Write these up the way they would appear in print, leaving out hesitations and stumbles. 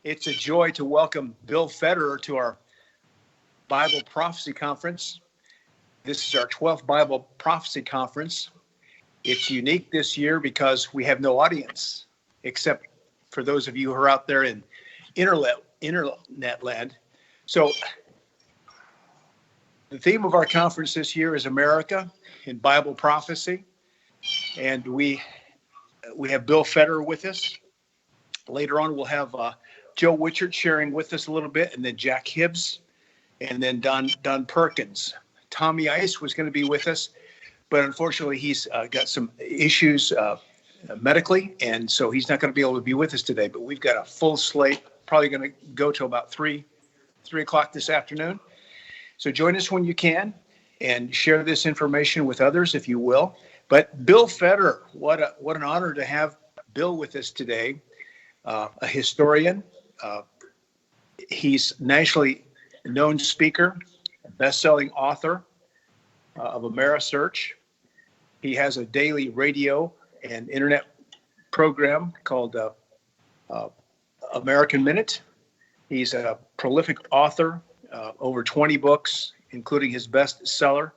It's a joy to welcome Bill Federer to our Bible Prophecy Conference. This is our 12th Bible Prophecy Conference. It's unique this year because we have no audience, except for those of you who are out there in internet land. So the theme of our conference this year is America in Bible Prophecy. And we have Bill Federer with us. Later on, we'll have Joe Witchert sharing with us a little bit, and then Jack Hibbs, and then Don Perkins. Tommy Ice was going to be with us, but unfortunately, he's got some issues medically, and so he's not going to be able to be with us today. But we've got a full slate, probably going to go till about 3 o'clock this afternoon. So join us when you can, and share this information with others if you will. But Bill Federer, what an honor to have Bill with us today. A historian. He's nationally known speaker, best-selling author of AmeriSearch. He has a daily radio and internet program called American Minute. He's a prolific author, over 20 books, including his bestseller,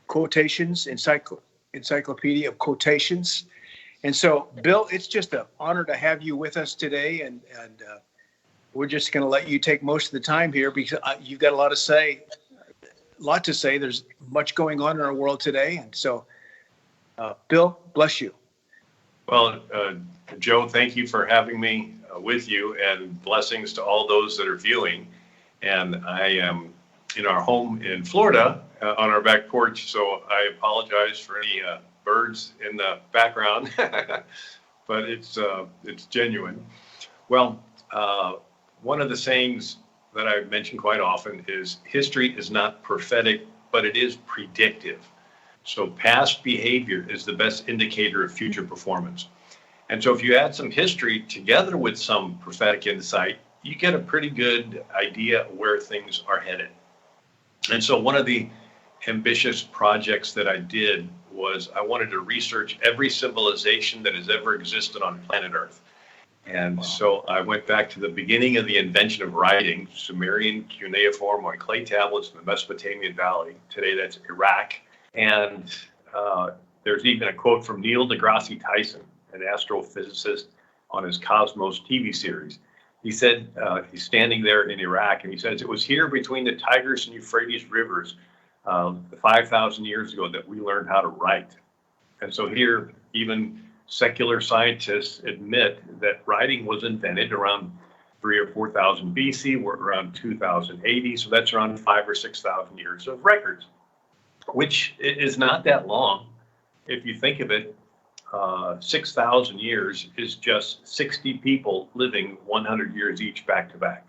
Quotations, Encyclopedia of Quotations. And so, Bill, it's just an honor to have you with us today, and we're just going to let you take most of the time here because you've got a lot to say. There's much going on in our world today, and so, Bill, bless you. Well, Joe, thank you for having me with you, and blessings to all those that are viewing. And I am in our home in Florida on our back porch, so I apologize for any birds in the background, but it's genuine. Well, one of the sayings that I mention quite often is history is not prophetic, but it is predictive. So past behavior is the best indicator of future performance. And so if you add some history together with some prophetic insight, you get a pretty good idea of where things are headed. And so one of the ambitious projects that I did was I wanted to research every civilization that has ever existed on planet Earth. And so I went back to the beginning of the invention of writing, Sumerian cuneiform on clay tablets in the Mesopotamian Valley. Today that's Iraq. And there's even a quote from Neil deGrasse Tyson, an astrophysicist, on his Cosmos TV series. He said, he's standing there in Iraq, and he says, it was here between the Tigris and Euphrates rivers 5,000 years ago that we learned how to write. And so here, even secular scientists admit that writing was invented around 3,000 or 4,000 BC. We're around 2080, so that's around 5,000 or 6,000 years of records, which is not that long. If you think of it, 6,000 years is just 60 people living 100 years each back to back.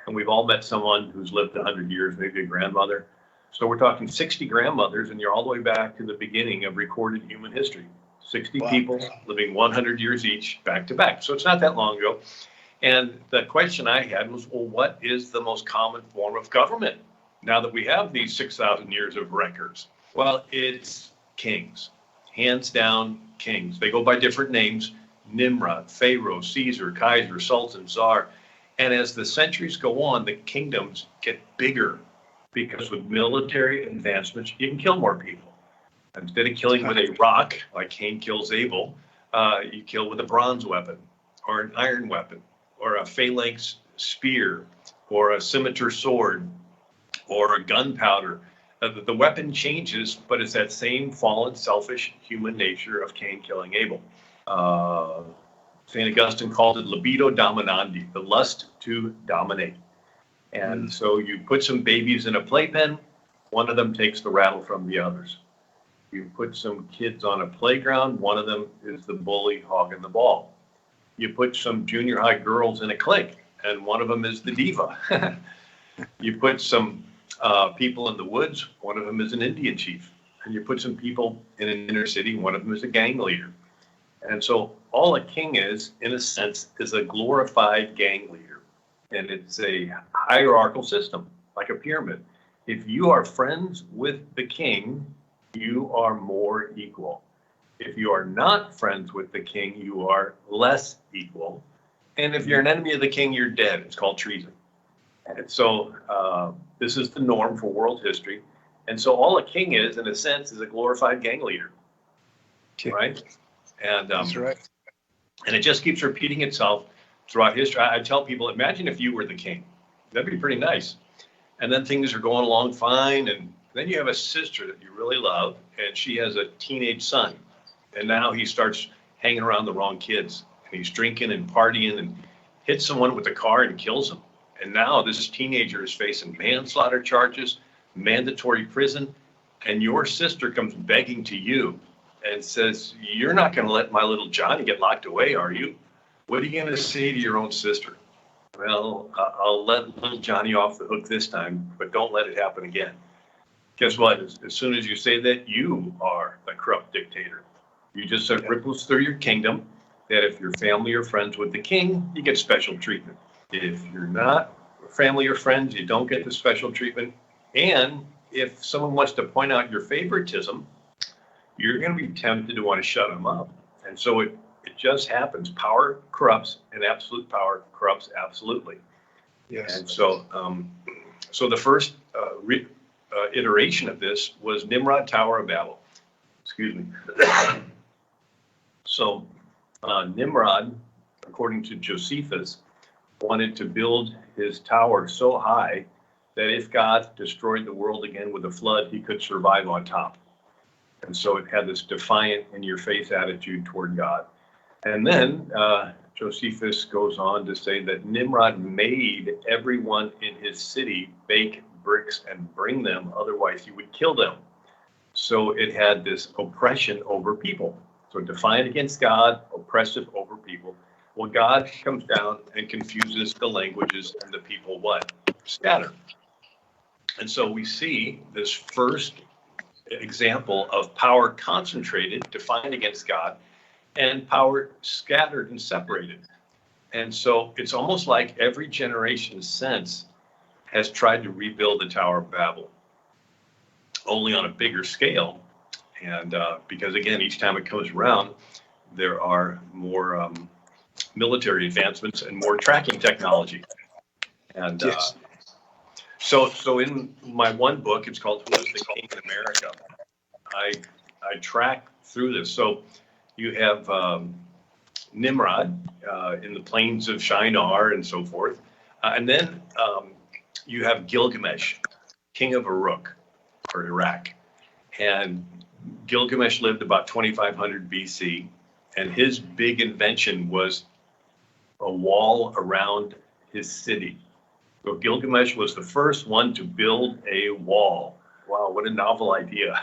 And we've all met someone who's lived 100 years, maybe a grandmother. So we're talking 60 grandmothers, and you're all the way back to the beginning of recorded human history. 60 wow. People living 100 years each back to back. So it's not that long ago. And the question I had was, well, what is the most common form of government now that we have these 6,000 years of records? Well, it's kings. Hands down, kings. They go by different names: Nimrod, Pharaoh, Caesar, Kaiser, Sultan, Tsar. And as the centuries go on, the kingdoms get bigger because with military advancements, you can kill more people. Instead of killing with a rock, like Cain kills Abel, you kill with a bronze weapon, or an iron weapon, or a phalanx spear, or a scimitar sword, or a gunpowder. The weapon changes, but it's that same fallen, selfish human nature of Cain killing Abel. St. Augustine called it libido dominandi, the lust to dominate. And so you put some babies in a playpen, one of them takes the rattle from the others. You put some kids on a playground, one of them is the bully hogging the ball. You put some junior high girls in a clique, and one of them is the diva. You put some people in the woods, one of them is an Indian chief. And you put some people in an inner city, one of them is a gang leader. And so all a king is, in a sense, is a glorified gang leader. And it's a hierarchical system, like a pyramid. If you are friends with the king, you are more equal. If you are not friends with the king, you are less equal. And if you're an enemy of the king, you're dead. It's called treason. And so this is the norm for world history. And so all a king is, in a sense, is a glorified gang leader, right? And That's right. and it just keeps repeating itself throughout history. I tell people, imagine if you were the king. That'd be pretty nice. And then things are going along fine, and then you have a sister that you really love, and she has a teenage son. And now he starts hanging around the wrong kids, and he's drinking and partying and hits someone with a car and kills him. And now this teenager is facing manslaughter charges, mandatory prison, and your sister comes begging to you and says, "You're not going to let my little Johnny get locked away, are you?" What are you going to say to your own sister? Well, I'll let little Johnny off the hook this time, but don't let it happen again. Guess what? As soon as you say that, you are the corrupt dictator. You just have ripples through your kingdom that if you're family or friends with the king, you get special treatment. If you're not family or friends, you don't get the special treatment. And if someone wants to point out your favoritism, you're going to be tempted to want to shut them up. And so it just happens. Power corrupts, and absolute power corrupts absolutely. Yes. And so, so the first iteration of this was Nimrod, Tower of Babel. Excuse me. So Nimrod, according to Josephus, wanted to build his tower so high that if God destroyed the world again with a flood, he could survive on top. And so it had this defiant, in-your-face attitude toward God. And then Josephus goes on to say that Nimrod made everyone in his city bake bricks and bring them, otherwise he would kill them. So it had this oppression over people. So defiant against God, oppressive over people. Well, God comes down and confuses the languages, and the people what? Scatter. And so we see this first example of power concentrated, defiant against God, and power scattered and separated. And so it's almost like every generation since has tried to rebuild the Tower of Babel, only on a bigger scale. And because, again, each time it comes around, there are more military advancements and more tracking technology. And Yes. so in my one book, it's called Who is the King in America? I track through this. So you have Nimrod in the plains of Shinar and so forth. And then you have Gilgamesh, king of Uruk, or Iraq. And Gilgamesh lived about 2500 BC. And his big invention was a wall around his city. So Gilgamesh was the first one to build a wall. Wow, what a novel idea.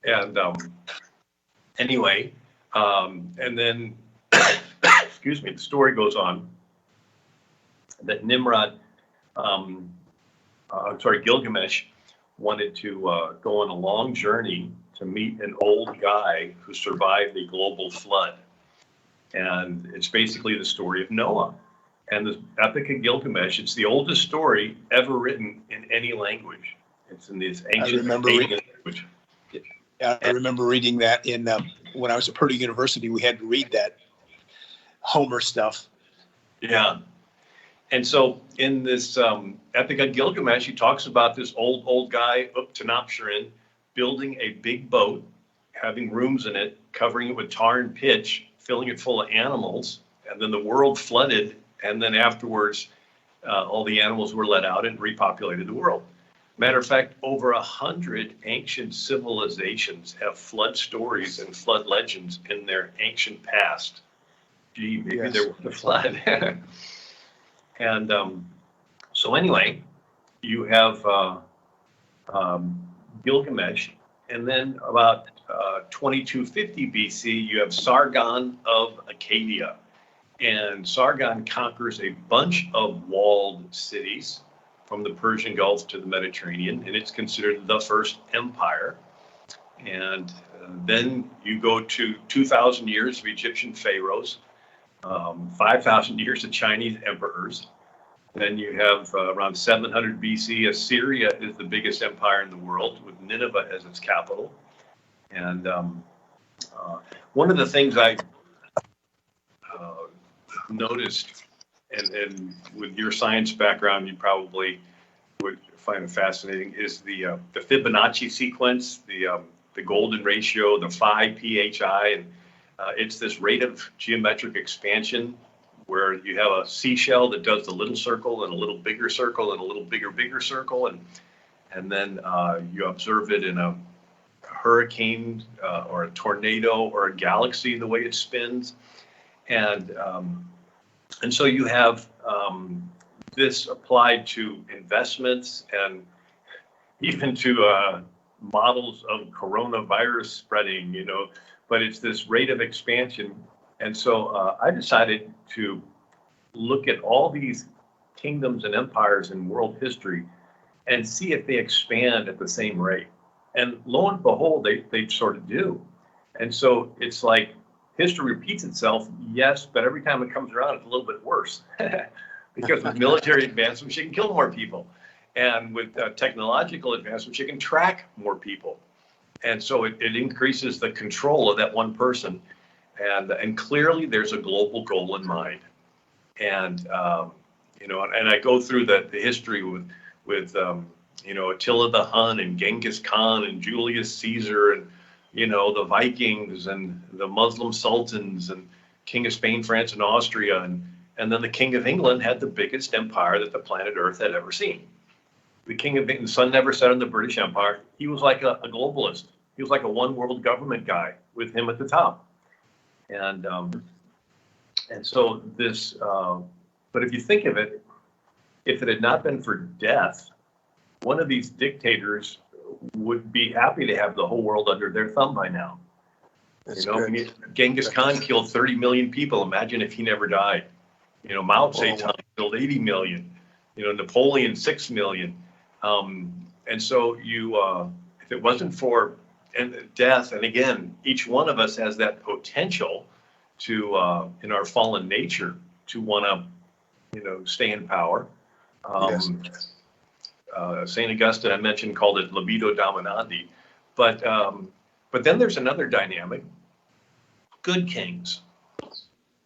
And anyway, and then, excuse me, the story goes on that Gilgamesh wanted to go on a long journey to meet an old guy who survived the global flood. And it's basically the story of Noah. And the Epic of Gilgamesh, it's the oldest story ever written in any language. It's in this ancient language. I remember reading that in when I was at Purdue University. We had to read that Homer stuff. Yeah. And so in this Epic of Gilgamesh, he talks about this old guy, Uptanapsharin, building a big boat, having rooms in it, covering it with tar and pitch, filling it full of animals, and then the world flooded, and then afterwards, all the animals were let out and repopulated the world. Matter of fact, over 100 ancient civilizations have flood stories and flood legends in their ancient past. Gee, maybe there was a flood. And so anyway, you have Gilgamesh, and then about 2250 BC, you have Sargon of Akkadian. And Sargon conquers a bunch of walled cities from the Persian Gulf to the Mediterranean, and it's considered the first empire. And then you go to 2,000 years of Egyptian pharaohs, 5,000 years of Chinese emperors. Then you have around 700 BC, Assyria is the biggest empire in the world, with Nineveh as its capital. And one of the things I noticed, and with your science background, you probably would find it fascinating, is the Fibonacci sequence, the golden ratio, the phi phi, and it's this rate of geometric expansion where you have a seashell that does the little circle and a little bigger circle and a little bigger circle, and then you observe it in a hurricane or a tornado or a galaxy, the way it spins, and so you have this applied to investments and even to models of coronavirus spreading, but it's this rate of expansion. And so I decided to look at all these kingdoms and empires in world history and see if they expand at the same rate. And lo and behold, they sort of do. And so it's like history repeats itself, yes, but every time it comes around, it's a little bit worse. Because with military advancements, you can kill more people. And with technological advancements, you can track more people. And so it increases the control of that one person. And clearly there's a global goal in mind. And, and I go through the history with Attila the Hun and Genghis Khan and Julius Caesar and, the Vikings and the Muslim sultans and King of Spain, France, and Austria. And then the King of England had the biggest empire that the planet Earth had ever seen. The King of England, the sun never set on the British Empire. He was like a globalist. He was like a one world government guy with him at the top. And so this, but if you think of it, if it had not been for death, one of these dictators would be happy to have the whole world under their thumb by now. That's Genghis Khan killed 30 million people. Imagine if he never died. Mao Zedong killed 80 million. Napoleon 6 million. And so if it wasn't for death, and again, each one of us has that potential to, in our fallen nature, to want to, stay in power. Yes. St. Augustine, I mentioned, called it libido dominandi. But then there's another dynamic. Good kings.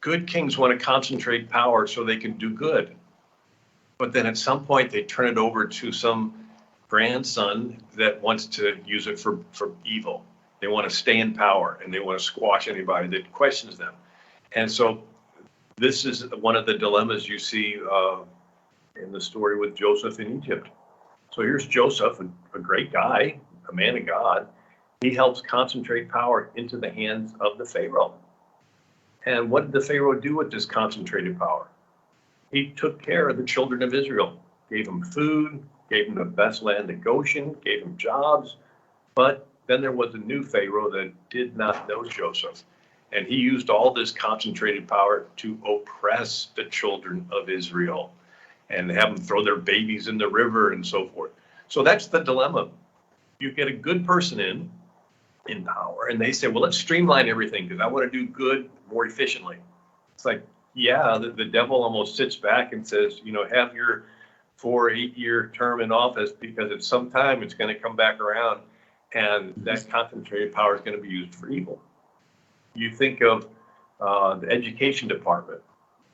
Good kings want to concentrate power so they can do good. But then at some point they turn it over to some grandson that wants to use it for evil. They want to stay in power and they want to squash anybody that questions them. And so this is one of the dilemmas you see in the story with Joseph in Egypt. So here's Joseph, a great guy, a man of God. He helps concentrate power into the hands of the Pharaoh. And what did the Pharaoh do with this concentrated power? He took care of the children of Israel, gave them food, gave them the best land in Goshen, gave them jobs. But then there was a new Pharaoh that did not know Joseph. And he used all this concentrated power to oppress the children of Israel and have them throw their babies in the river and so forth. So that's the dilemma. You get a good person in power and they say, well, let's streamline everything because I want to do good more efficiently. It's like, yeah, the devil almost sits back and says, have your 8-year term in office because at some time it's going to come back around and that concentrated power is going to be used for evil. You think of the education department,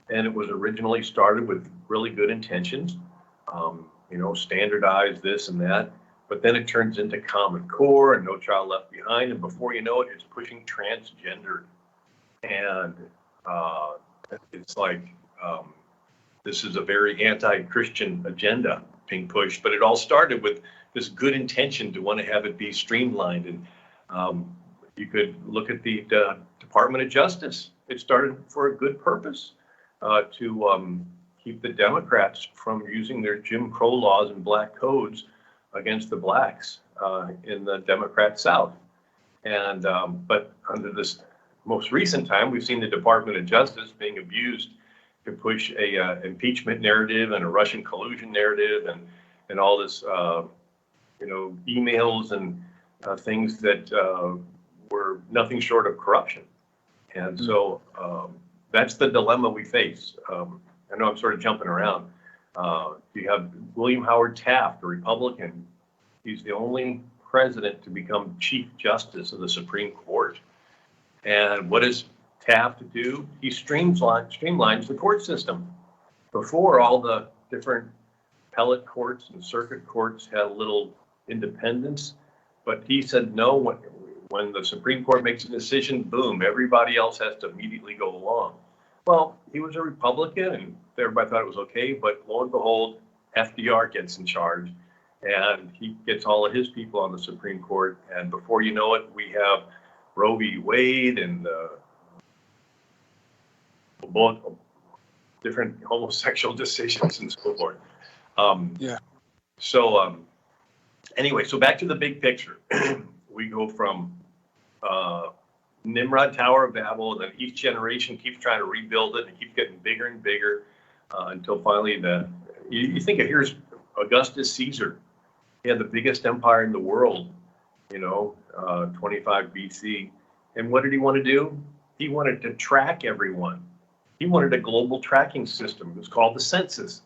and it was originally started with really good intentions, standardize this and that, but then it turns into Common Core and No Child Left Behind, and before you know it, it's pushing transgender. And it's like this is a very anti-Christian agenda being pushed, but it all started with this good intention to want to have it be streamlined. And you could look at the Department of Justice. It started for a good purpose to keep the Democrats from using their Jim Crow laws and black codes against the blacks in the Democrat South. And but under this most recent time, we've seen the Department of Justice being abused to push a impeachment narrative and a Russian collusion narrative and all this, emails and things that were nothing short of corruption. And so that's the dilemma we face. I know I'm sort of jumping around. You have William Howard Taft, a Republican. He's the only president to become Chief Justice of the Supreme Court. And what does Taft do? He streamlines the court system. Before, all the different appellate courts and circuit courts had a little independence, but he said no, when the Supreme Court makes a decision, boom, everybody else has to immediately go along. Well, he was a Republican and everybody thought it was okay, but lo and behold, FDR gets in charge and he gets all of his people on the Supreme Court, and before you know it, we have Roe v. Wade and different homosexual decisions and so forth. So anyway, so back to the big picture. We go from Nimrod, Tower of Babel, and then each generation keeps trying to rebuild it and it keeps getting bigger and bigger until finally you think of here's Augustus Caesar. He had the biggest empire in the world, 25 BC. And what did he want to do? He wanted to track everyone. He wanted a global tracking system. It was called the census.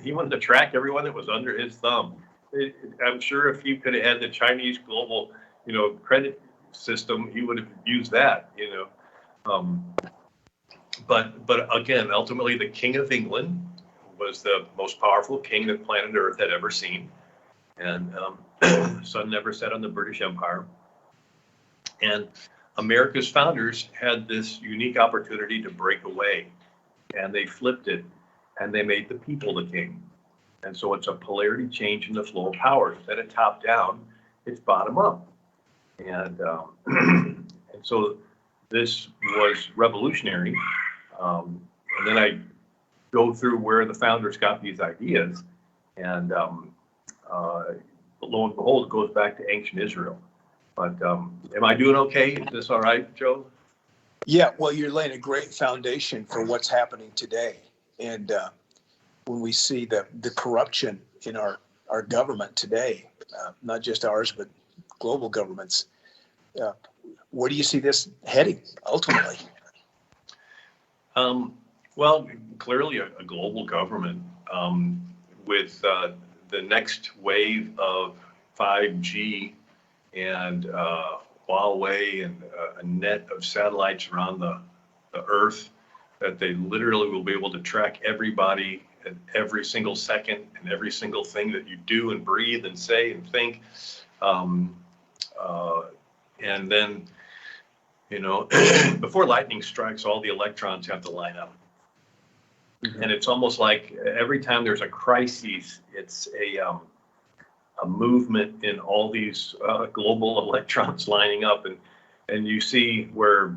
He wanted to track everyone that was under his thumb. I'm sure if he could have had the Chinese global, credit system, he would have used that, But again, ultimately, the King of England was the most powerful king that planet Earth had ever seen. And sun never set on the British Empire. And America's founders had this unique opportunity to break away, and they flipped it, and they made the people the king. And so it's a polarity change in the flow of power. Instead of top down, it's bottom up. And so this was revolutionary. And then I go through where the founders got these ideas, and lo and behold, it goes back to ancient Israel. But am I doing okay? Is this all right, Joe? Yeah, well, you're laying a great foundation for what's happening today. And when we see the corruption in our government today, not just ours, but global governments, where do you see this heading ultimately? Well, clearly a global government with the next wave of 5G and Huawei and a net of satellites around the Earth, that they literally will be able to track everybody at every single second and every single thing that you do and breathe and say and think. And then, before lightning strikes, all the electrons have to line up. Mm-hmm. And it's almost like every time there's a crisis, it's a movement in all these global electrons lining up. And you see where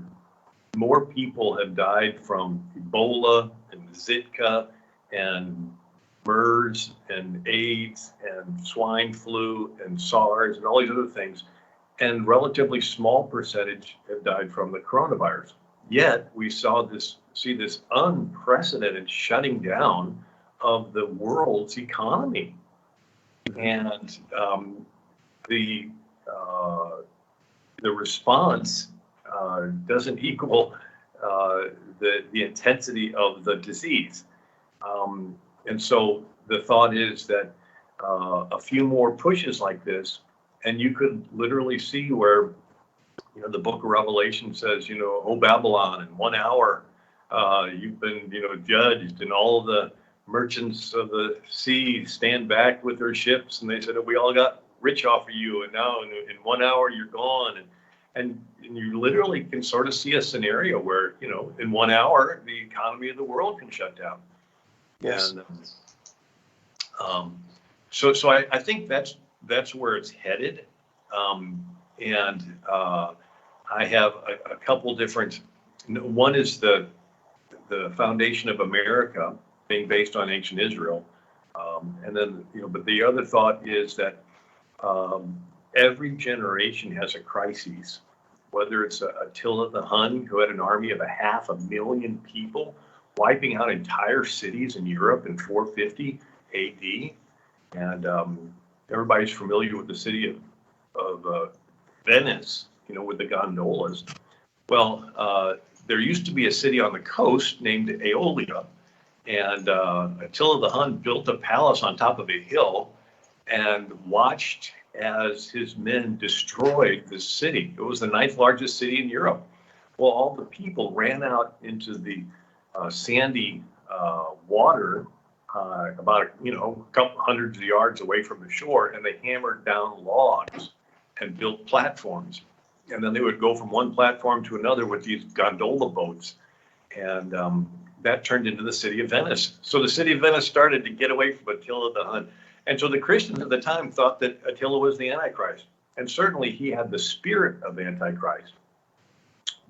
more people have died from Ebola and Zika and MERS and AIDS and swine flu and SARS and all these other things. And relatively small percentage have died from the coronavirus. Yet we see this unprecedented shutting down of the world's economy. And the response doesn't equal the intensity of the disease. And so the thought is that a few more pushes like this, and you could literally see where, the book of Revelation says, "O Babylon, in 1 hour, you've been, judged, and all of the merchants of the sea stand back with their ships." And they said, "We all got rich off of you, and now in 1 hour you're gone." And you literally can sort of see a scenario where, in 1 hour, the economy of the world can shut down. Yes. And so I think that's where it's headed. I have a couple different. One is the foundation of America being based on ancient Israel, and then but the other thought is that every generation has a crisis. Whether it's Attila the Hun, who had an army of 500,000 people, wiping out entire cities in Europe in 450 AD, and everybody's familiar with the city of Venice, with the gondolas. Well, there used to be a city on the coast named Aeolia, and Attila the Hun built a palace on top of a hill and watched as his men destroyed this city. It was the 9th largest city in Europe. Well, all the people ran out into the sandy water about, a couple hundreds of yards away from the shore, and they hammered down logs and built platforms. And then they would go from one platform to another with these gondola boats. And that turned into the city of Venice. So the city of Venice started to get away from Attila the Hun. And so the Christians at the time thought that Attila was the Antichrist. And certainly he had the spirit of Antichrist.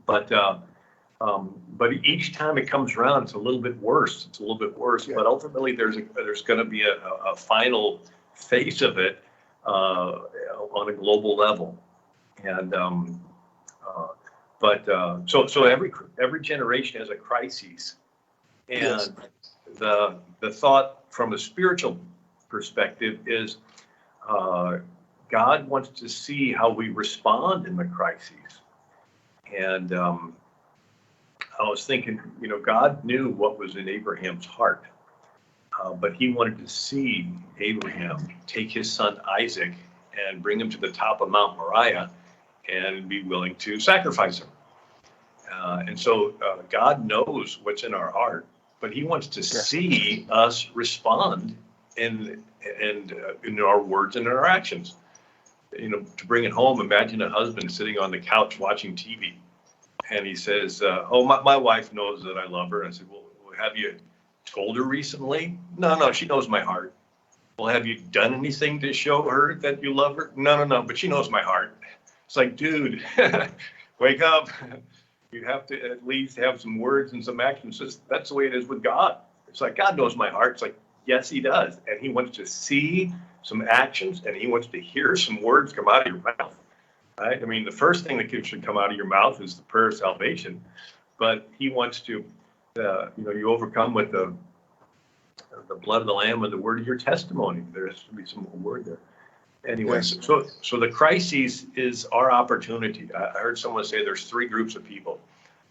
But each time it comes around, it's a little bit worse. It's a little bit worse. Yeah. But ultimately, there's going to be a final phase of it on a global level. And so every generation has a crisis. And yes. The thought from a spiritual perspective is God wants to see how we respond in the crises. And I was thinking, God knew what was in Abraham's heart, but he wanted to see Abraham take his son Isaac and bring him to the top of Mount Moriah and be willing to sacrifice him. And so God knows what's in our heart, but he wants to see us respond in our words and in our actions. To bring it home, imagine a husband sitting on the couch watching TV. And he says, my wife knows that I love her. And I said, well, have you told her recently? No, she knows my heart. Well, have you done anything to show her that you love her? No, but she knows my heart. It's like, dude, wake up. You have to at least have some words and some actions. That's the way it is with God. It's like, God knows my heart. It's like, yes, he does. And he wants to see some actions, and he wants to hear some words come out of your mouth. Right? I mean, the first thing that should come out of your mouth is the prayer of salvation, but he wants to, you overcome with the blood of the Lamb and the word of your testimony. There has to be some more word there. Anyway, yes. So the crisis is our opportunity. I heard someone say there's three groups of people: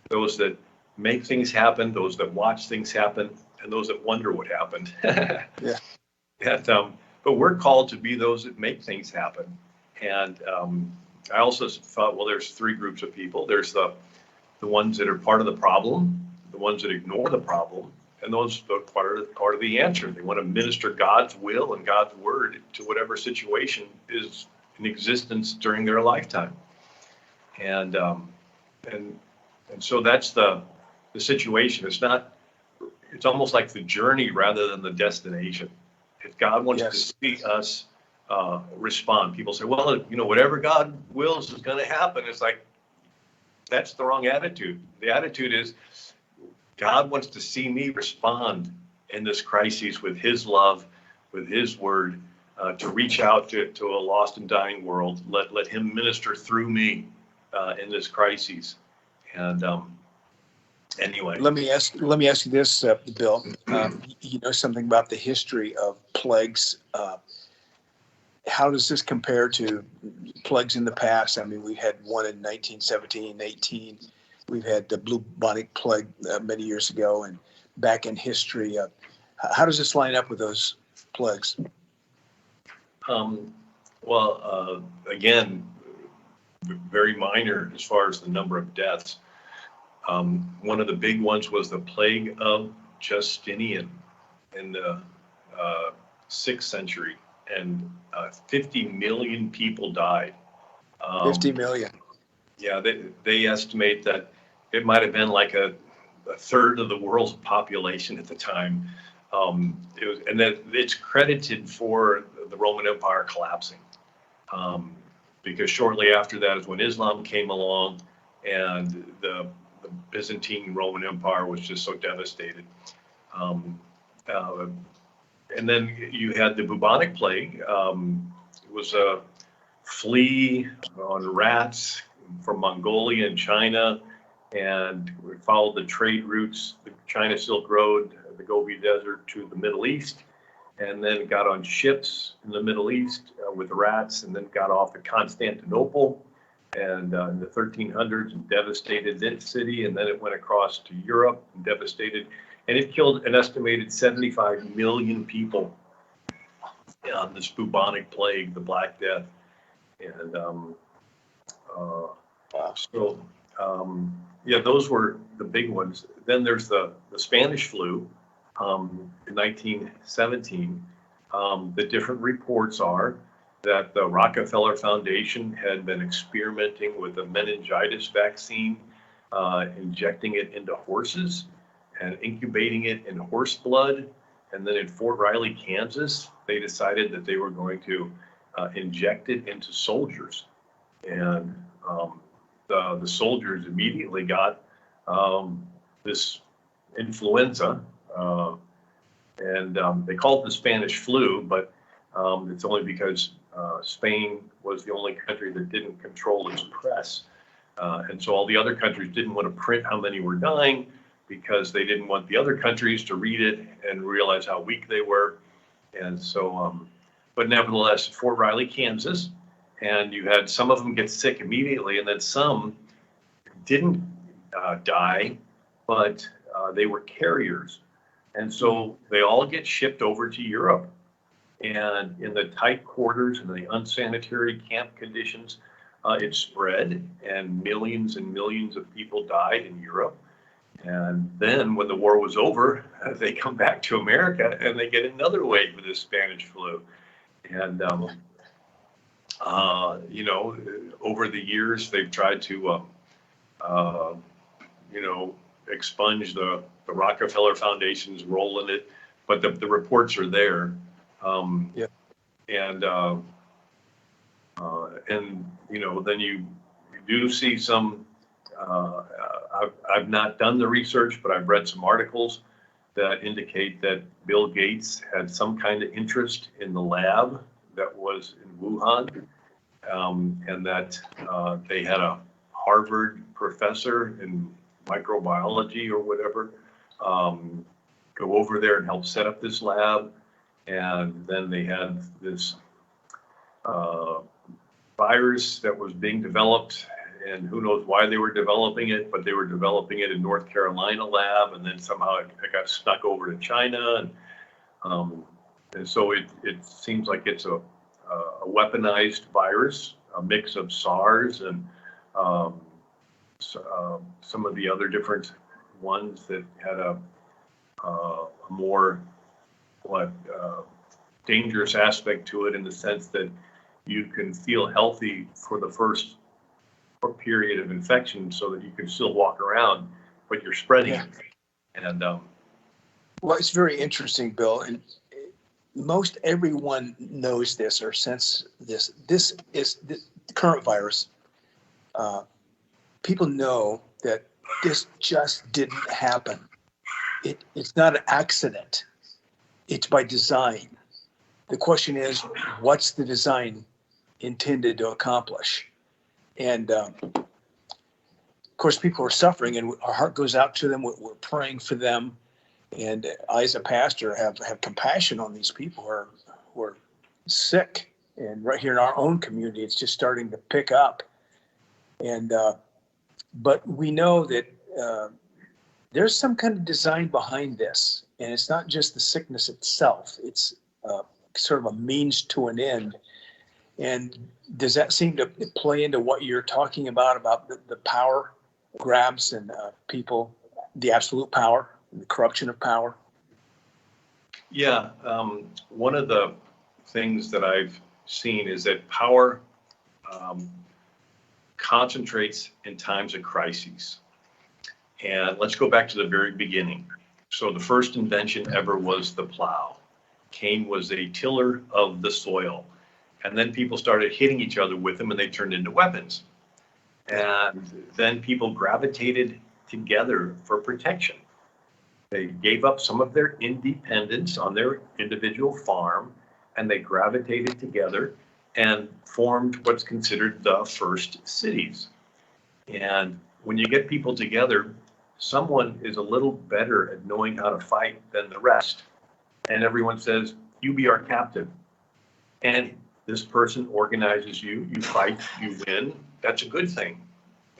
those that make things happen, those that watch things happen, and those that wonder what happened. Yeah. But we're called to be those that make things happen. And I also thought, well, there's three groups of people. There's the ones that are part of the problem, the ones that ignore the problem, and those that are part of the answer. They want to minister God's will and God's word to whatever situation is in existence during their lifetime. And so that's the situation. It's almost like the journey rather than the destination. If God wants to see us respond, people say, well, whatever God wills is going to happen. It's like, that's the wrong attitude. The attitude is, God wants to see me respond in this crisis with his love, with his word, to reach out to a lost and dying world. Let him minister through me in this crisis. And anyway. Let me ask you this, Bill. You know something about the history of plagues. How does this compare to plagues in the past? I mean, we had one in 1917, 18. We've had the bubonic plague many years ago, and back in history. How does this line up with those plagues? Again, very minor as far as the number of deaths. One of the big ones was the plague of Justinian in the 6th century, and 50 million people died. 50 million. Yeah, they estimate that it might have been like a third of the world's population at the time. And that it's credited for the Roman Empire collapsing, because shortly after that is when Islam came along, and the Byzantine Roman Empire was just so devastated. And then you had the bubonic plague. It was a flea on rats from Mongolia and China, and we followed the trade routes, the China Silk Road, the Gobi Desert to the Middle East, and then got on ships in the Middle East with rats, and then got off at Constantinople and in the 1300s and devastated that city, and then it went across to Europe and devastated, and it killed an estimated 75 million people on this bubonic plague, the Black Death. And yeah, those were the big ones. Then there's the Spanish flu in 1917. The different reports are that the Rockefeller Foundation had been experimenting with a meningitis vaccine, injecting it into horses and incubating it in horse blood. And then in Fort Riley, Kansas, they decided that they were going to inject it into soldiers. And the soldiers immediately got this influenza, and they call it the Spanish flu, but it's only because Spain was the only country that didn't control its press. And so all the other countries didn't want to print how many were dying because they didn't want the other countries to read it and realize how weak they were. And so, but nevertheless, Fort Riley, Kansas, and you had some of them get sick immediately, and then some didn't die, but they were carriers. And so they all get shipped over to Europe. And in the tight quarters and the unsanitary camp conditions, it spread, and millions of people died in Europe. And then when the war was over, they come back to America and they get another wave of the Spanish flu. And, you know, over the years, they've tried to, you know, expunge the Rockefeller Foundation's role in it, but the reports are there. Yeah. And you know, then you do see some. I've not done the research, but I've read some articles that indicate that Bill Gates had some kind of interest in the lab that was in Wuhan, and that they had a Harvard professor in microbiology or whatever go over there and help set up this lab. And then they had this virus that was being developed, and who knows why they were developing it, but they were developing it in North Carolina lab, and then somehow it got snuck over to China. And so it seems like it's a weaponized virus, a mix of SARS and some of the other different ones that had a more dangerous aspect to it, in the sense that you can feel healthy for the first period of infection so that you can still walk around, but you're spreading it. And well, it's very interesting, Bill, and most everyone knows this or sense this. This is the current virus. People know that this just didn't happen. It's not an accident. It's by design. The question is, what's the design intended to accomplish? And of course, people are suffering, and our heart goes out to them. We're praying for them. And I, as a pastor, have compassion on these people who are sick. And right here in our own community, it's just starting to pick up. And but we know that there's some kind of design behind this, and it's not just the sickness itself. It's sort of a means to an end. And does that seem to play into what you're talking about the power grabs and people, the absolute power, the corruption of power? yeah, one of the things that I've seen is that power concentrates in times of crises. And let's go back to the very beginning. So the first invention ever was the plow. Cain was a tiller of the soil. And then people started hitting each other with them, and they turned into weapons. And then people gravitated together for protection. They gave up some of their independence on their individual farm, and they gravitated together and formed what's considered the first cities. And when you get people together, someone is a little better at knowing how to fight than the rest. And everyone says, you be our captain. And this person organizes you, you fight, you win. That's a good thing.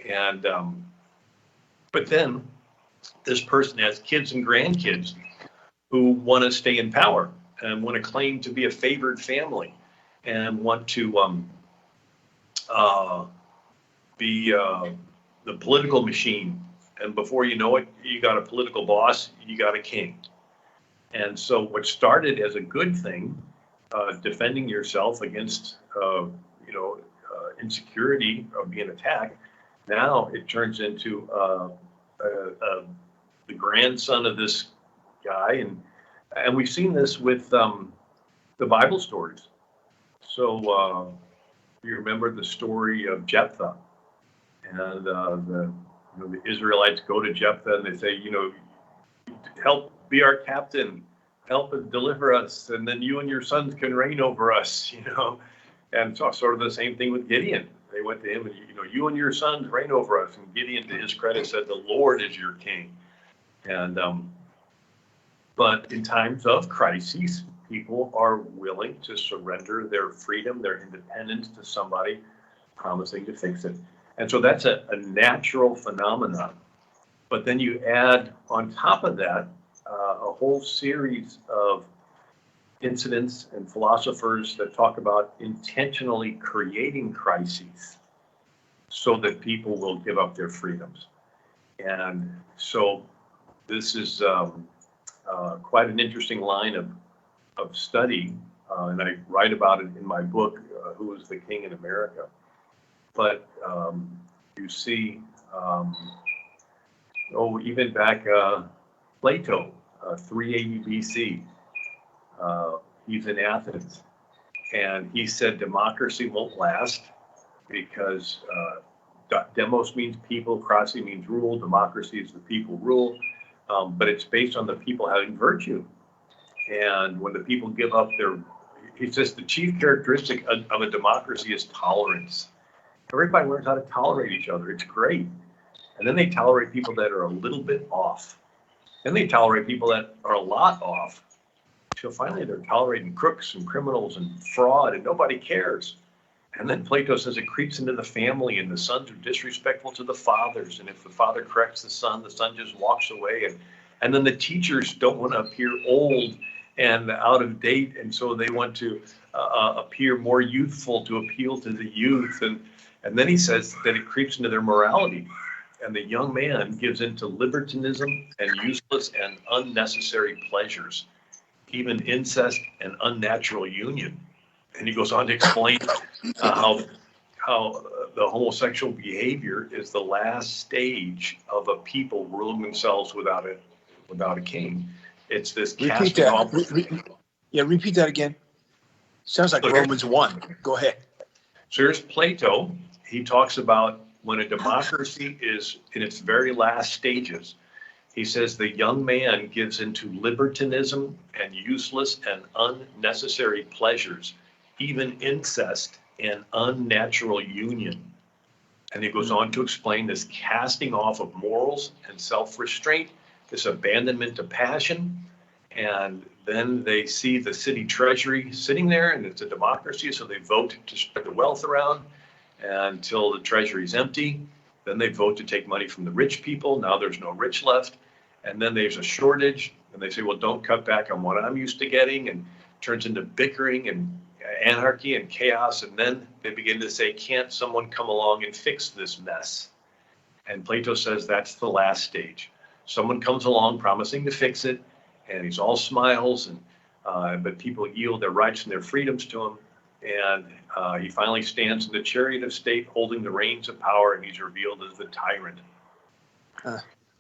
And but then this person has kids and grandkids who want to stay in power and want to claim to be a favored family and want to be the political machine. And before you know it, you got a political boss, you got a king. And so what started as a good thing, defending yourself against, insecurity of being attacked, now it turns into the grandson of this guy. And we've seen this with the Bible stories. So you remember the story of Jephthah, and the Israelites go to Jephthah and they say, help be our captain, help deliver us, and then you and your sons can reign over us, And so sort of the same thing with Gideon. They went to him and, you and your sons reign over us. And Gideon, to his credit, said, the Lord is your king. And but in times of crises, people are willing to surrender their freedom, their independence to somebody promising to fix it. And so that's a natural phenomenon. But then you add on top of that a whole series of incidents and philosophers that talk about intentionally creating crises so that people will give up their freedoms. And so this is quite an interesting line of study, and I write about it in my book, Who is the King in America? But you see, even back Plato, 380 BC, he's in Athens, and he said democracy won't last because demos means people, cracy means rule, democracy is the people rule, but it's based on the people having virtue. And when the people give up he says the chief characteristic of a democracy is tolerance. Everybody learns how to tolerate each other. It's great. And then they tolerate people that are a little bit off. Then they tolerate people that are a lot off. So finally they're tolerating crooks and criminals and fraud, and nobody cares. And then Plato says it creeps into the family, and the sons are disrespectful to the fathers. And if the father corrects the son just walks away. And then the teachers don't want to appear old and out of date, and so they want to appear more youthful to appeal to the youth. And then he says that it creeps into their morality. And the young man gives into libertinism and useless and unnecessary pleasures, even incest and unnatural union. And he goes on to explain how the homosexual behavior is the last stage of a people ruling themselves without a king. It's this Repeat casting that. off. Repeat that again. Sounds like Romans 1. Go ahead. So here's Plato. He talks about when a democracy is in its very last stages. He says the young man gives into libertinism and useless and unnecessary pleasures, even incest and unnatural union. And he goes on to explain this casting off of morals and self-restraint, this abandonment to passion. And then they see the city treasury sitting there, and it's a democracy, so they vote to spread the wealth around until the treasury is empty. Then they vote to take money from the rich people. Now there's no rich left. And then there's a shortage, and they say, well, don't cut back on what I'm used to getting, and it turns into bickering and anarchy and chaos. And then they begin to say, can't someone come along and fix this mess? And Plato says that's the last stage. Someone comes along promising to fix it, and he's all smiles, but people yield their rights and their freedoms to him. And he finally stands in the chariot of state holding the reins of power, and he's revealed as the tyrant.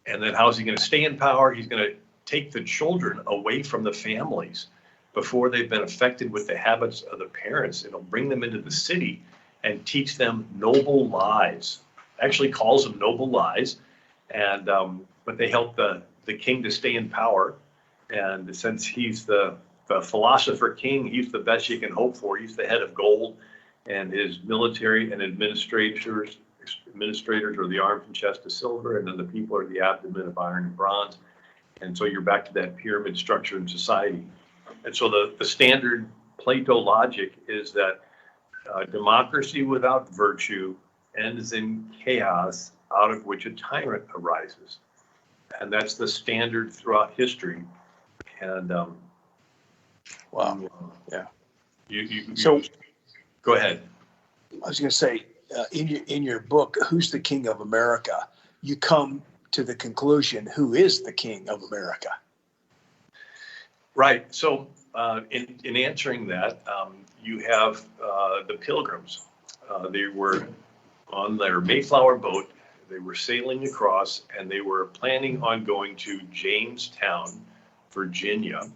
And then how is he going to stay in power? He's going to take the children away from the families before they've been affected with the habits of the parents. It'll bring them into the city and teach them noble lies. Actually calls them noble lies. And but they help the king to stay in power. And since he's the philosopher king, he's the best you can hope for. He's the head of gold, and his military and administrators are the arms and chest of silver, and then the people are the abdomen of iron and bronze. And so you're back to that pyramid structure in society. And so the standard Plato logic is that democracy without virtue ends in chaos, out of which a tyrant arises. And that's the standard throughout history. And Wow. Yeah. You So go ahead. I was going to say, in your book, Who's the King of America? You come to the conclusion, who is the King of America? Right. So in answering that, you have the Pilgrims. They were on their Mayflower boat. They were sailing across, and they were planning on going to Jamestown, Virginia,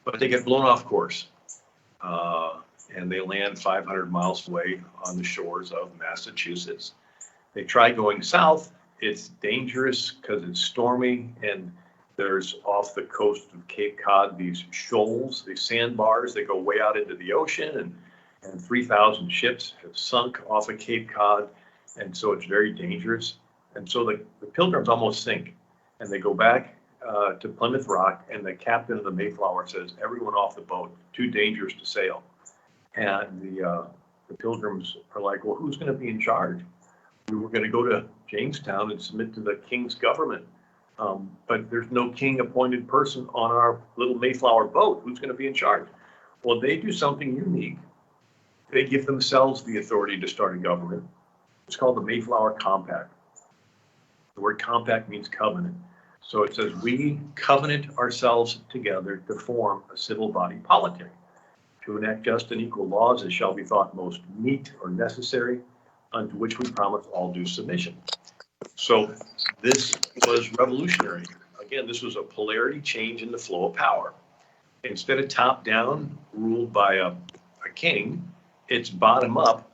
but they get blown off course. And they land 500 miles away on the shores of Massachusetts. They try going south. It's dangerous because it's stormy, and there's off the coast of Cape Cod these shoals, these sandbars that go way out into the ocean, and 3,000 ships have sunk off of Cape Cod, and so it's very dangerous. And so the Pilgrims almost sink, and they go back to Plymouth Rock, and the captain of the Mayflower says, everyone off the boat, too dangerous to sail. And the Pilgrims are like, well, who's going to be in charge? We were going to go to Jamestown and submit to the king's government. But there's no king appointed person on our little Mayflower boat. Who's going to be in charge? Well, they do something unique. They give themselves the authority to start a government. It's called the Mayflower Compact. The word compact means covenant. So it says we covenant ourselves together to form a civil body politic, to enact just and equal laws as shall be thought most meet or necessary, unto which we promise all due submission. So this was revolutionary. Again, this was a polarity change in the flow of power. Instead of top down, ruled by a king, it's bottom up,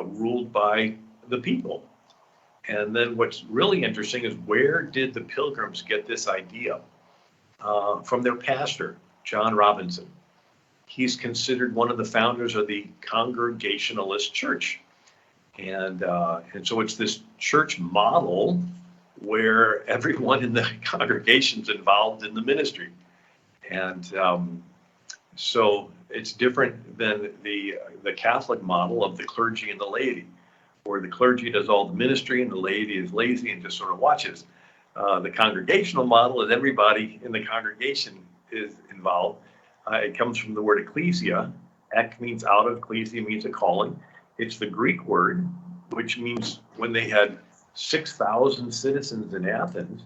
ruled by the people. And then what's really interesting is, where did the Pilgrims get this idea? From their pastor, John Robinson. He's considered one of the founders of the Congregationalist Church. And so it's this church model where everyone in the congregation's involved in the ministry. And so it's different than the Catholic model of the clergy and the laity, where the clergy does all the ministry and the laity is lazy and just sort of watches. The congregational model is everybody in the congregation is involved. It comes from the word ecclesia. Ek means out of, ecclesia means a calling. It's the Greek word, which means when they had 6,000 citizens in Athens,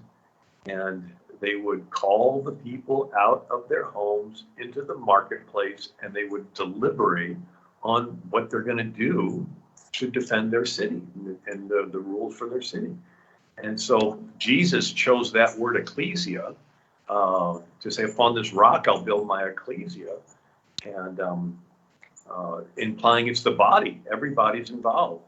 and they would call the people out of their homes into the marketplace, and they would deliberate on what they're going to do to defend their city and the rules for their city. And so Jesus chose that word ecclesia to say, upon this rock I'll build my ecclesia, and implying it's the body. Everybody's involved.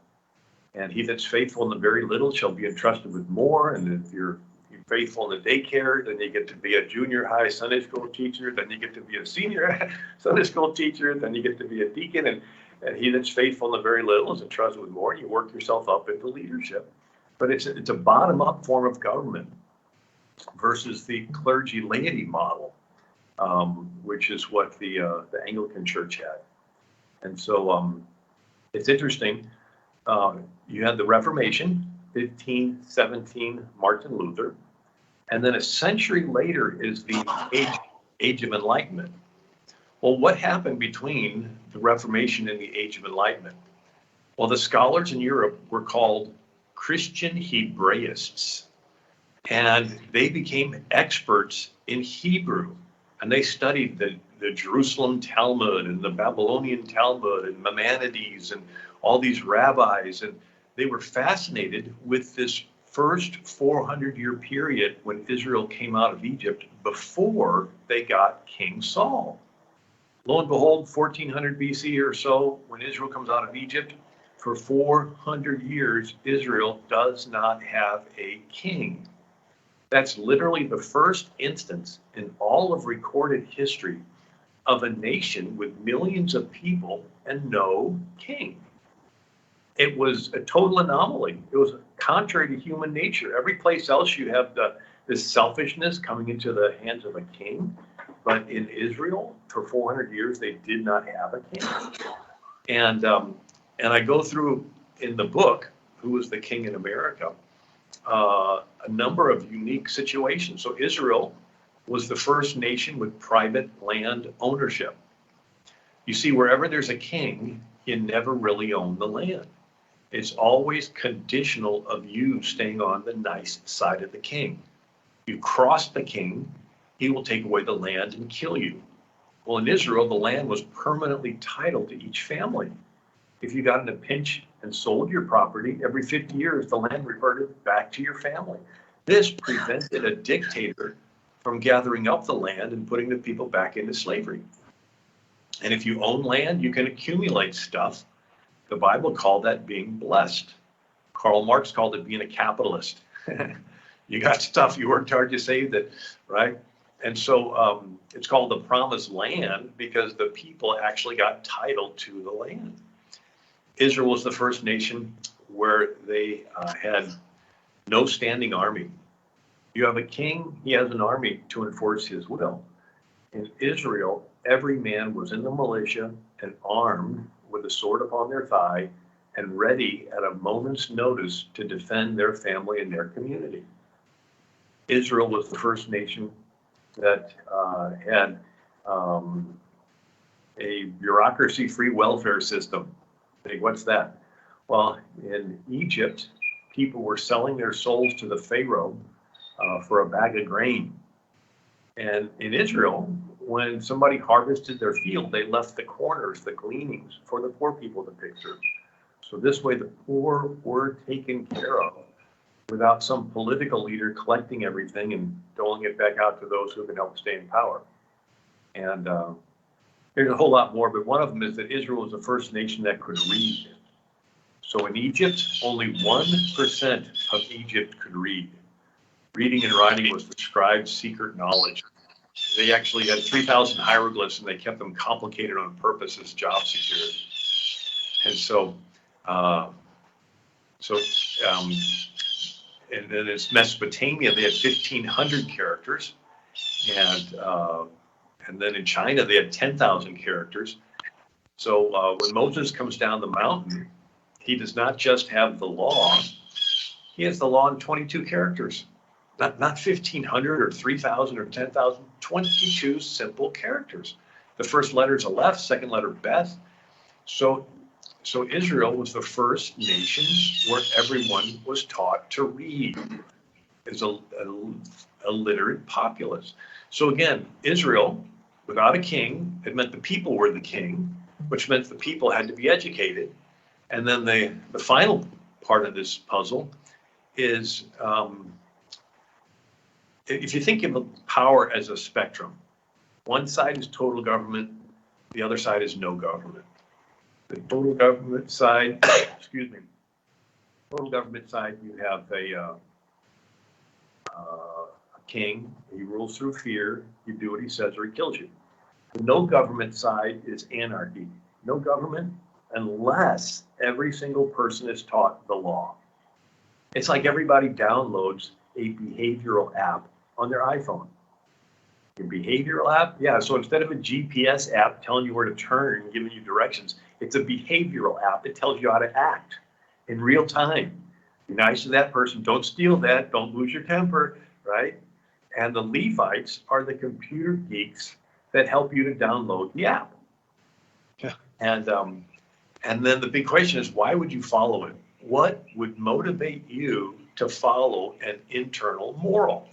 And he that's faithful in the very little shall be entrusted with more. And if you're faithful in the daycare, then you get to be a junior high Sunday school teacher, then you get to be a senior Sunday school teacher, then you get to be a deacon. And he that's faithful in the very little is entrusted with more. You work yourself up into leadership. But it's a bottom-up form of government versus the clergy laity model, which is what the Anglican Church had. And so it's interesting. You had the Reformation, 1517, Martin Luther, and then a century later is the Age of Enlightenment. Well, what happened between the Reformation and the Age of Enlightenment? Well, the scholars in Europe were called Christian Hebraists, and they became experts in Hebrew, and they studied the Jerusalem Talmud and the Babylonian Talmud and Maimonides and all these rabbis, and they were fascinated with this first 400-year period when Israel came out of Egypt before they got King Saul. Lo and behold, 1400 BC or so, when Israel comes out of Egypt, for 400 years, Israel does not have a king. That's literally the first instance in all of recorded history of a nation with millions of people and no king. It was a total anomaly. It was contrary to human nature. Every place else you have this selfishness coming into the hands of a king. But in Israel, for 400 years, they did not have a king. And I go through in the book, Who Was the King in America, a number of unique situations. So Israel was the first nation with private land ownership. You see, wherever there's a king, you never really own the land. It's always conditional of you staying on the nice side of the king. You cross the king, he will take away the land and kill you. Well, in Israel, the land was permanently titled to each family. If you got in a pinch and sold your property, every 50 years, the land reverted back to your family. This prevented a dictator from gathering up the land and putting the people back into slavery. And if you own land, you can accumulate stuff. The Bible called that being blessed. Karl Marx called it being a capitalist. You got stuff, you worked hard, you saved it, right? And so it's called the promised land because the people actually got title to the land. Israel was the first nation where they had no standing army. You have a king, he has an army to enforce his will. In Israel, every man was in the militia and armed with a sword upon their thigh and ready at a moment's notice to defend their family and their community. Israel was the first nation that had a bureaucracy-free welfare system. Hey, what's that? Well, in Egypt, people were selling their souls to the Pharaoh for a bag of grain. And in Israel, when somebody harvested their field, they left the corners, the gleanings, for the poor people to pick through. So this way, the poor were taken care of without some political leader collecting everything and doling it back out to those who can help stay in power. And there's a whole lot more, but one of them is that Israel was the first nation that could read. So in Egypt, only 1% of Egypt could read. Reading and writing was the scribes' secret knowledge. They actually had 3,000 hieroglyphs and they kept them complicated on purpose as job security. And so, and then it's Mesopotamia, they had 1,500 characters. And then in China, they had 10,000 characters. So when Moses comes down the mountain, he does not just have the law, he has the law in 22 characters. Not 1,500 or 3,000 or 10,000, 22 simple characters. The first letter is Aleph, second letter Beth. So Israel was the first nation where everyone was taught to read as a literate populace. So again, Israel, without a king, it meant the people were the king, which meant the people had to be educated. And then the final part of this puzzle is, if you think of power as a spectrum, one side is total government, the other side is no government. The total government side, total government side, you have a king, he rules through fear, you do what he says or he kills you. The no government side is anarchy. No government unless every single person is taught the law. It's like everybody downloads a behavioral app on their iPhone. Your behavioral app? Yeah, so instead of a GPS app telling you where to turn and giving you directions, it's a behavioral app that tells you how to act in real time. Be nice to that person, don't steal that, don't lose your temper, right? And the Levites are the computer geeks that help you to download the app. Yeah. And then the big question is, why would you follow it? What would motivate you to follow an internal moral?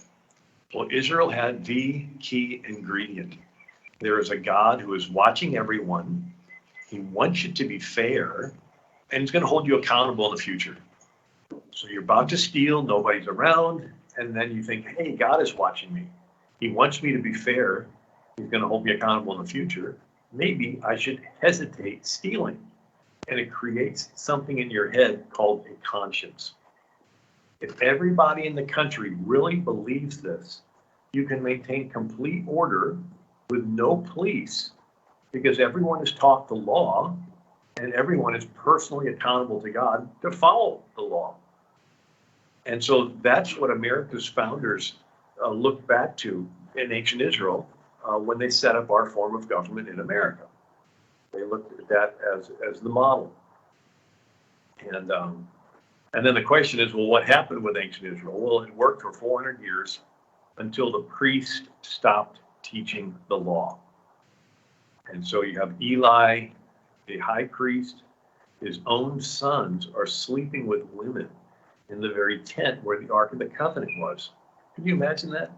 Well, Israel had the key ingredient. There is a God who is watching everyone. He wants you to be fair, and he's going to hold you accountable in the future. So you're about to steal, nobody's around, and then you think, hey, God is watching me. He wants me to be fair. He's going to hold me accountable in the future. Maybe I should hesitate stealing. And it creates something in your head called a conscience. If everybody in the country really believes this, you can maintain complete order with no police because everyone is taught the law and everyone is personally accountable to God to follow the law. And so that's what America's founders looked back to in ancient Israel when they set up our form of government in America. They looked at that as the model. And then the question is, well, what happened with ancient Israel? Well, it worked for 400 years until the priest stopped teaching the law. And so you have Eli, the high priest, His own sons are sleeping with women in the very tent where the Ark of the Covenant was. Can you imagine that?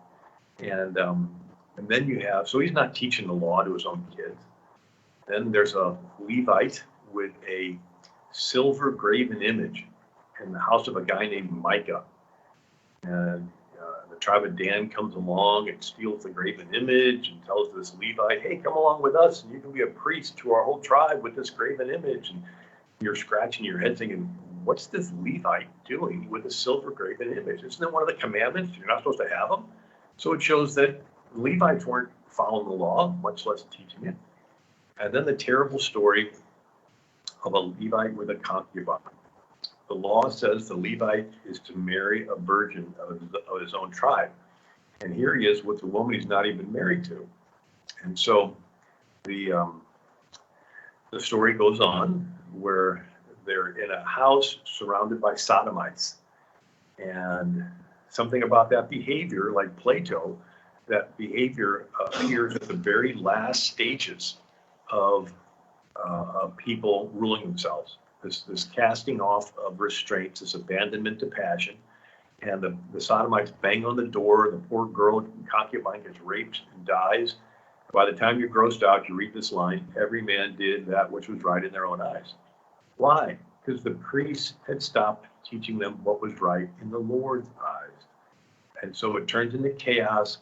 And then you have, so he's not teaching the law to his own kids. Then there's a Levite with a silver graven image in the house of a guy named Micah. And the tribe of Dan comes along and steals the graven image and tells this Levite, hey, come along with us and you can be a priest to our whole tribe with this graven image. And you're scratching your head thinking, what's this Levite doing with a silver graven image? Isn't that one of the commandments? You're not supposed to have them. So it shows that Levites weren't following the law, much less teaching it. And then the terrible story of a Levite with a concubine. The law says the Levite is to marry a virgin of his own tribe. And here he is with a woman he's not even married to. And so the story goes on where they're in a house surrounded by sodomites. And something about that behavior, like Plato, that behavior appears at the very last stages of people ruling themselves. This casting off of restraints, this abandonment to passion, and the sodomites bang on the door. The poor girl concubine gets raped and dies. By the time you're grossed out, you read this line: every man did that which was right in their own eyes. Why? Because the priests had stopped teaching them what was right in the Lord's eyes. And so it turns into chaos.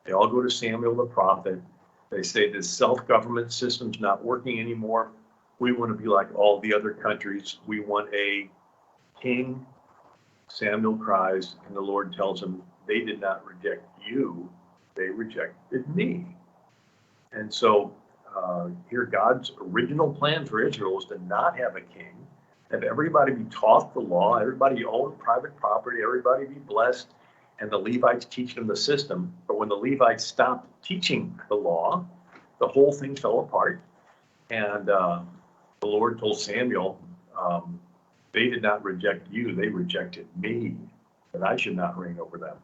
They all go to Samuel the prophet. They say this self-government system's not working anymore. We want to be like all the other countries. We want a king. Samuel cries, and the Lord tells him, they did not reject you, they rejected me. And so here God's original plan for Israel is to not have a king, have everybody be taught the law, everybody own private property, everybody be blessed, and the Levites teach them the system. But when the Levites stopped teaching the law, the whole thing fell apart. And the Lord told Samuel, they did not reject you, they rejected me, that I should not reign over them.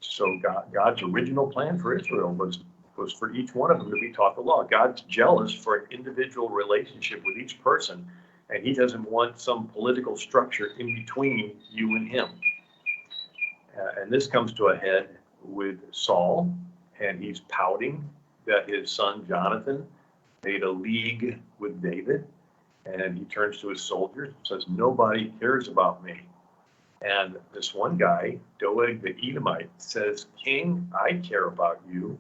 So God's original plan for Israel was for each one of them to be taught the law. God's jealous for an individual relationship with each person, and he doesn't want some political structure in between you and him. And this comes to a head with Saul, and he's pouting that his son Jonathan made a league with David, and he turns to his soldiers and says, nobody cares about me. And this one guy, Doeg the Edomite, says, King, I care about you.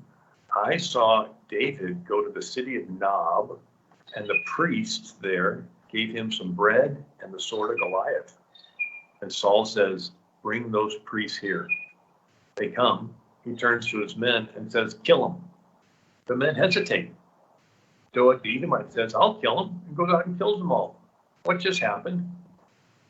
I saw David go to the city of Nob, and the priests there gave him some bread and the sword of Goliath. And Saul says, bring those priests here. They come. He turns to his men and says, kill them. The men hesitate. Doeg the Edomite says, I'll kill them, and goes out and kills them all. What just happened?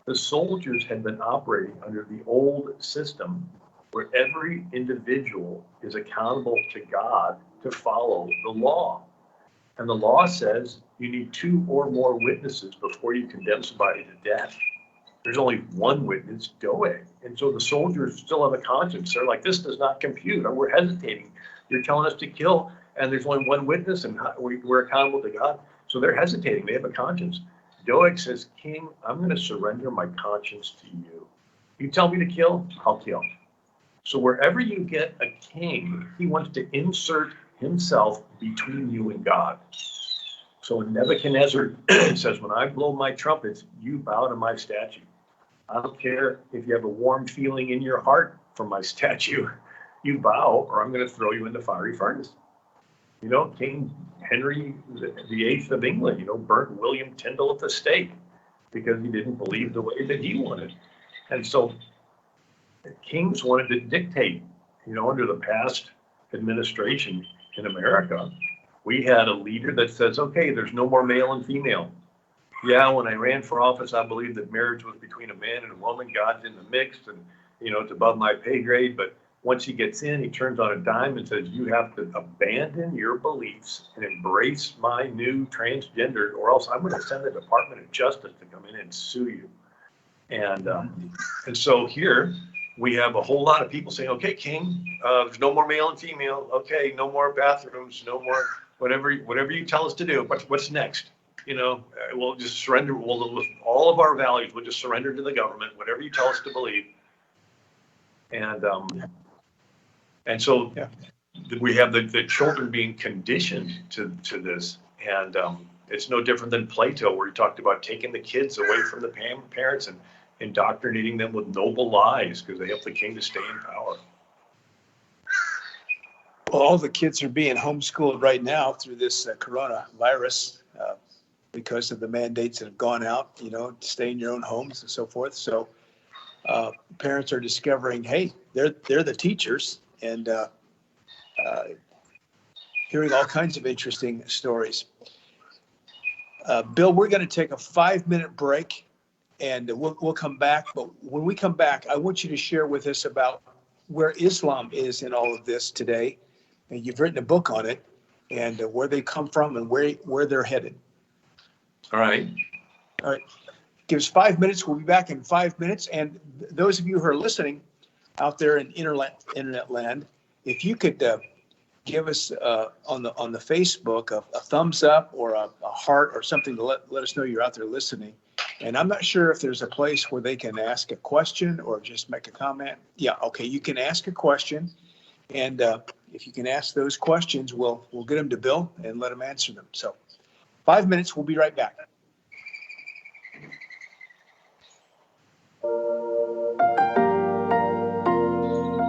The soldiers had been operating under the old system where every individual is accountable to God to follow the law. And the law says you need 2 or more witnesses before you condemn somebody to death. There's only one witness, Doeg. And so the soldiers still have a conscience. They're like, this does not compute. We're hesitating. You're telling us to kill, and there's only one witness, and we're accountable to God. So they're hesitating. They have a conscience. Doeg says, King, I'm going to surrender my conscience to you. You tell me to kill, I'll kill. So wherever you get a king, he wants to insert himself between you and God. So when Nebuchadnezzar says, when I blow my trumpets, you bow to my statue. I don't care if you have a warm feeling in your heart for my statue. You bow, or I'm going to throw you in the fiery furnace. You know, King Henry VIII of England, burnt William Tyndale at the stake because he didn't believe the way that he wanted. And so kings wanted to dictate. Under the past administration in America, we had a leader that says, okay, there's no more male and female. Yeah, when I ran for office, I believed that marriage was between a man and a woman. God's in the mix, and, it's above my pay grade. But once he gets in, he turns on a dime and says, you have to abandon your beliefs and embrace my new transgender, or else I'm going to send the Department of Justice to come in and sue you. And so here we have a whole lot of people saying, okay, King, there's no more male and female. Okay, no more bathrooms, no more whatever you tell us to do. What's next? we'll just surrender. With all of our values, we'll just surrender to the government, whatever you tell us to believe. And so Yeah. we have the children being conditioned to this. And it's no different than Plato, where he talked about taking the kids away from the parents and indoctrinating them with noble lies because they help the king to stay in power. Well, all the kids are being homeschooled right now through this coronavirus because of the mandates that have gone out, to stay in your own homes and so forth. So parents are discovering, hey, they're the teachers, and hearing all kinds of interesting stories. Bill, we're going to take a 5-minute break, and we'll come back. But when we come back, I want you to share with us about where Islam is in all of this today. And you've written a book on it, and where they come from and where they're headed. All right. All right. Give us 5 minutes. We'll be back in 5 minutes. And those of you who are listening out there in internet land, if you could give us on the Facebook a thumbs up or a heart or something to let us know you're out there listening. And I'm not sure if there's a place where they can ask a question or just make a comment. Yeah, okay, you can ask a question, and if you can ask those questions, we'll get them to Bill and let him answer them. So 5 minutes, we'll be right back.